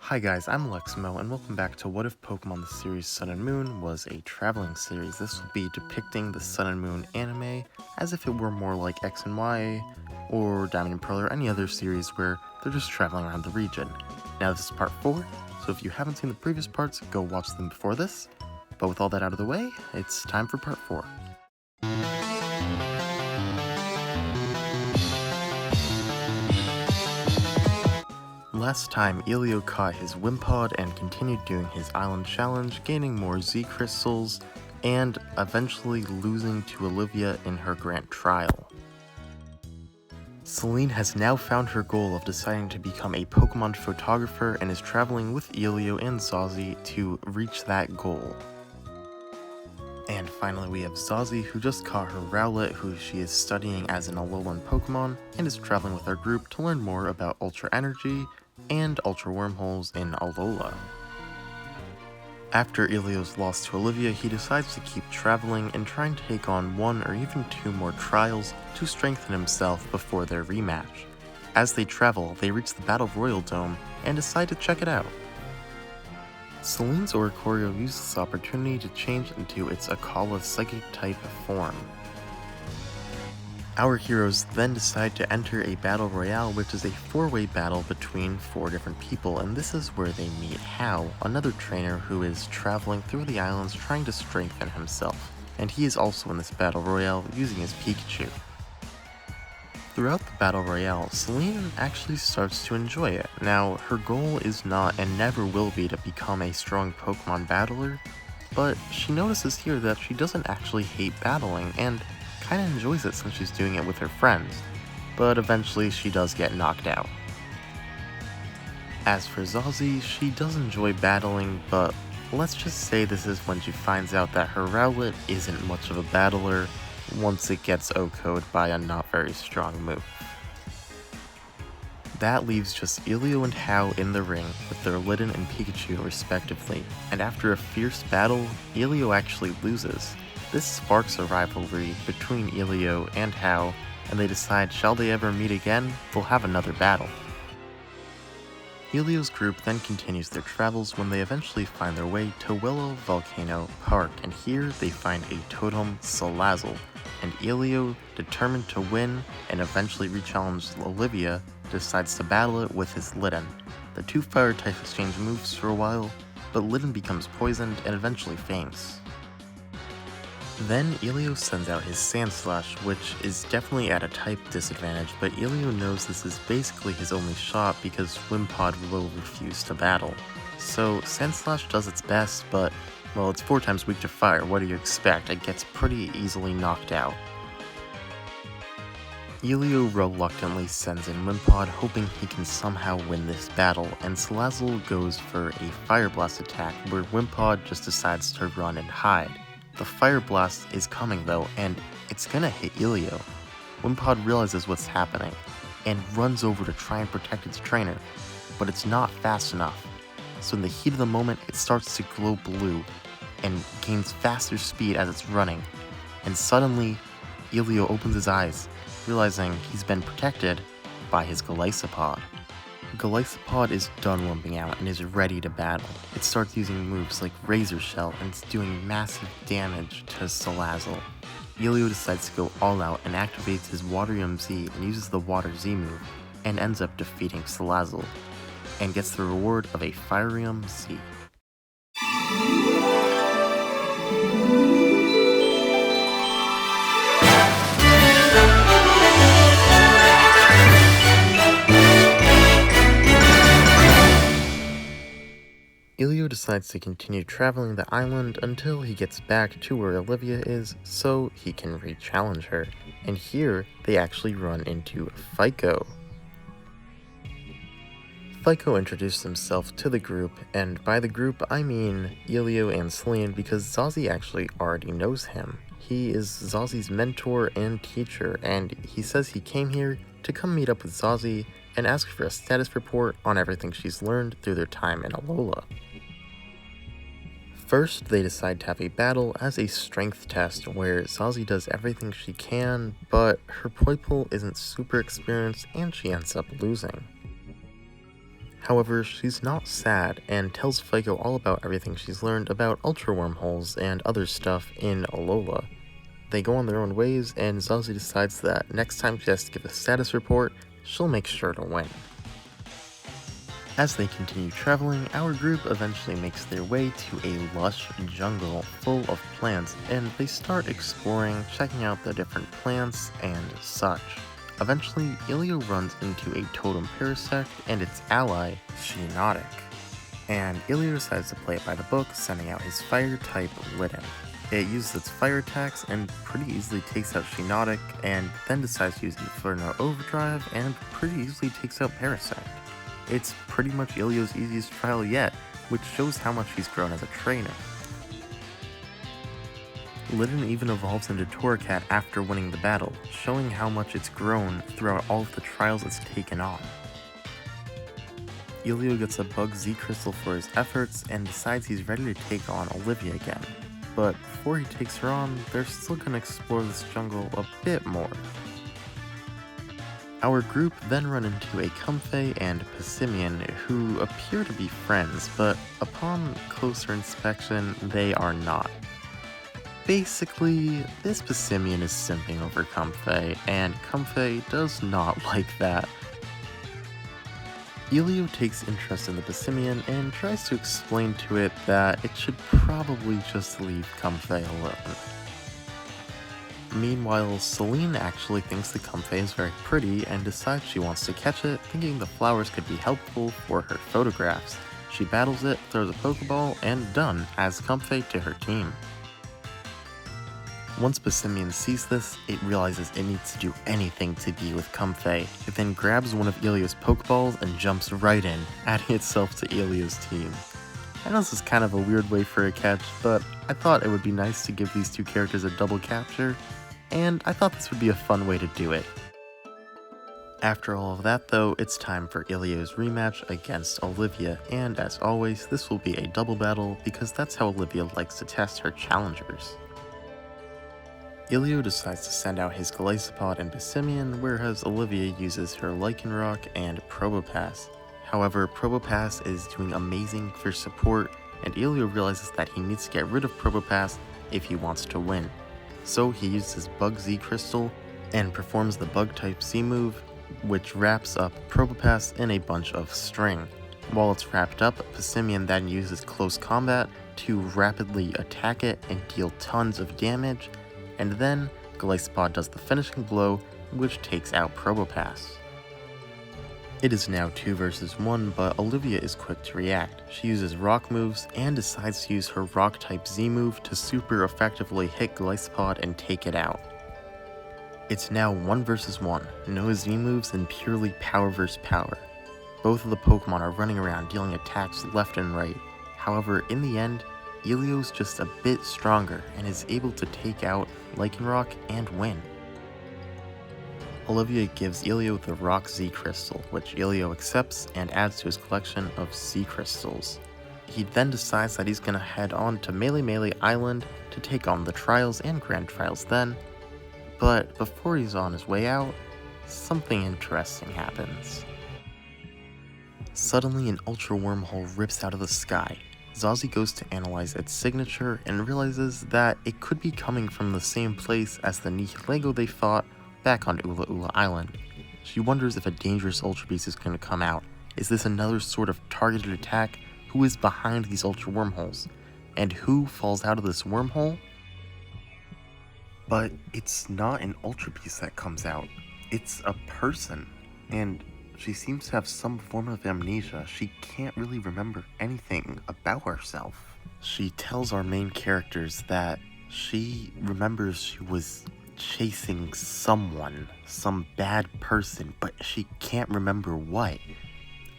Hi guys, I'm Lexmo, and welcome back to What If Pokemon the series Sun and Moon was a traveling series. This will be depicting the Sun and Moon anime as if it were more like X and Y, or Diamond and Pearl, or any other series where they're just traveling around the region. Now this is part 4, so if you haven't seen the previous parts, go watch them before this. But with all that out of the way, it's time for part 4. Last time, Elio caught his Wimpod and continued doing his island challenge, gaining more Z crystals, and eventually losing to Olivia in her grand trial. Celine has now found her goal of deciding to become a Pokemon photographer and is traveling with Elio and Zazie to reach that goal. And finally we have Zazie, who just caught her Rowlet, who she is studying as an Alolan Pokemon, and is traveling with our group to learn more about Ultra Energy and Ultra Wormholes in Alola. After Elio's loss to Olivia, he decides to keep traveling and trying to take on 1 or even 2 more trials to strengthen himself before their rematch. As they travel, they reach the Battle Royal Dome and decide to check it out. Celine's Oricorio uses this opportunity to change into its Akala Psychic type form. Our heroes then decide to enter a battle royale, which is a 4-way battle between 4 different people, and this is where they meet Hao, another trainer who is traveling through the islands trying to strengthen himself, and he is also in this battle royale using his Pikachu. Throughout the battle royale, Celine actually starts to enjoy it. Now, her goal is not and never will be to become a strong Pokemon battler, but she notices here that she doesn't actually hate battling and kinda enjoys it since she's doing it with her friends, but eventually she does get knocked out. As for Zazie, she does enjoy battling, but let's just say this is when she finds out that her Rowlet isn't much of a battler once it gets OHKO'd by a not very strong move. That leaves just Elio and Hao in the ring with their Litten and Pikachu respectively, and after a fierce battle, Elio actually loses. This sparks a rivalry between Elio and Hao, and they decide shall they ever meet again, they'll have another battle. Elio's group then continues their travels when they eventually find their way to Willow Volcano Park, and here they find a totem Salazzle, and Elio, determined to win and eventually re-challenge Olivia, decides to battle it with his Litten. The 2 fire types exchange moves for a while, but Litten becomes poisoned and eventually faints. Then Elio sends out his Sandslash, which is definitely at a type disadvantage, but Elio knows this is basically his only shot because Wimpod will refuse to battle. So Sandslash does its best, but, well, it's 4 times weak to fire. What do you expect? It gets pretty easily knocked out. Elio reluctantly sends in Wimpod, hoping he can somehow win this battle, and Salazzle goes for a Fire Blast attack where Wimpod just decides to run and hide. The Fire Blast is coming though, and it's gonna hit Elio. Wimpod realizes what's happening, and runs over to try and protect its trainer, but it's not fast enough. So in the heat of the moment, it starts to glow blue, and gains faster speed as it's running, and suddenly, Elio opens his eyes, realizing he's been protected by his Golisopod. Golisopod is done lumping out and is ready to battle. It starts using moves like Razor Shell and it's doing massive damage to Salazzle. Elio decides to go all out and activates his Waterium Z and uses the Water Z move, and ends up defeating Salazzle, and gets the reward of a Firium Z. Elio decides to continue traveling the island until he gets back to where Olivia is so he can re-challenge her, and here they actually run into Fico. Fico introduced himself to the group, and by the group I mean Elio and Celine because Zazie actually already knows him. He is Zazie's mentor and teacher, and he says he came here to come meet up with Zazie and ask for a status report on everything she's learned through their time in Alola. First, they decide to have a battle as a strength test where Zazie does everything she can, but her Poipole isn't super experienced and she ends up losing. However, she's not sad and tells FICO all about everything she's learned about ultra wormholes and other stuff in Alola. They go on their own ways, and Zazie decides that next time she has to give a status report, she'll make sure to win. As they continue traveling, our group eventually makes their way to a lush jungle full of plants, and they start exploring, checking out the different plants and such. Eventually, Ilio runs into a totem parasect and its ally, Shiinotic, and Ilio decides to play it by the book, sending out his fire-type Litten. It uses its fire attacks and pretty easily takes out Shiinotic, and then decides to use Inferno Overdrive and pretty easily takes out Parasect. It's pretty much Ilio's easiest trial yet, which shows how much he's grown as a trainer. Litten even evolves into Torracat after winning the battle, showing how much it's grown throughout all of the trials it's taken on. Ilio gets a Bug Z Crystal for his efforts and decides he's ready to take on Olivia again. But before he takes her on, they're still going to explore this jungle a bit more. Our group then run into a Comfey and Passimian who appear to be friends, but upon closer inspection, they are not. Basically, this Passimian is simping over Comfey, and Comfey does not like that. Ilio takes interest in the Passimian and tries to explain to it that it should probably just leave Comfey alone. Meanwhile, Celine actually thinks the Comfey is very pretty and decides she wants to catch it, thinking the flowers could be helpful for her photographs. She battles it, throws a Pokeball, and done, adds Comfey to her team. Once Passimian sees this, it realizes it needs to do anything to be with Comfey. It then grabs one of Ilio's Pokeballs and jumps right in, adding itself to Ilio's team. I know this is kind of a weird way for a catch, but I thought it would be nice to give these two characters a double capture, and I thought this would be a fun way to do it. After all of that though, it's time for Ilio's rematch against Olivia, and as always, this will be a double battle because that's how Olivia likes to test her challengers. Ilio decides to send out his Golisopod and Passimian, whereas Olivia uses her Lycanroc and Probopass. However, Probopass is doing amazing for support, and Ilio realizes that he needs to get rid of Probopass if he wants to win. So he uses his Bug Z Crystal and performs the Bug-type Z move, which wraps up Probopass in a bunch of string. While it's wrapped up, Passimian then uses Close Combat to rapidly attack it and deal tons of damage, and then Golisopod does the finishing blow, which takes out Probopass. It is now 2 versus 1, but Olivia is quick to react. She uses rock moves and decides to use her rock-type Z move to super effectively hit Golisopod and take it out. It's now 1 versus 1, no Z moves and purely power versus power. Both of the Pokemon are running around dealing attacks left and right. However, in the end, Ilio's just a bit stronger and is able to take out Lycanroc and win. Olivia gives Ilio the Rock Z Crystal, which Ilio accepts and adds to his collection of Z Crystals. He then decides that he's gonna head on to Melee Island to take on the Trials and Grand Trials then, but before he's on his way out, something interesting happens. Suddenly an ultra wormhole rips out of the sky. Zazie goes to analyze its signature and realizes that it could be coming from the same place as the Nihilego they fought back on Ula Ula Island. She wonders if a dangerous Ultra Beast is going to come out. Is this another sort of targeted attack? Who is behind these Ultra Wormholes? And who falls out of this wormhole? But it's not an Ultra Beast that comes out. It's a person. And she seems to have some form of amnesia. She can't really remember anything about herself. She tells our main characters that she remembers she was chasing someone, some bad person, but she can't remember what.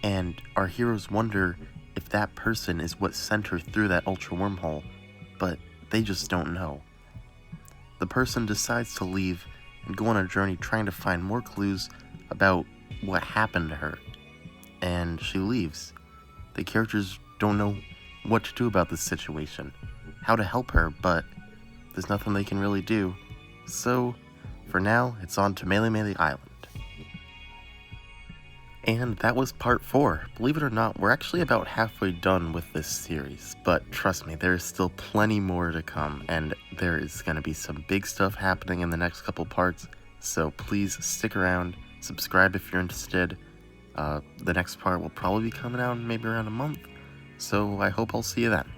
And our heroes wonder if that person is what sent her through that ultra wormhole, but they just don't know. The person decides to leave and go on a journey trying to find more clues about what happened to her, and she leaves. The characters don't know what to do about this situation, how to help her, but there's nothing they can really do. So, for now, it's on to Melee Island. And that was part 4. Believe it or not, we're actually about halfway done with this series, but trust me, there is still plenty more to come, and there is going to be some big stuff happening in the next couple parts, so please stick around, subscribe if you're interested. The next part will probably be coming out in maybe around a month, so I hope I'll see you then.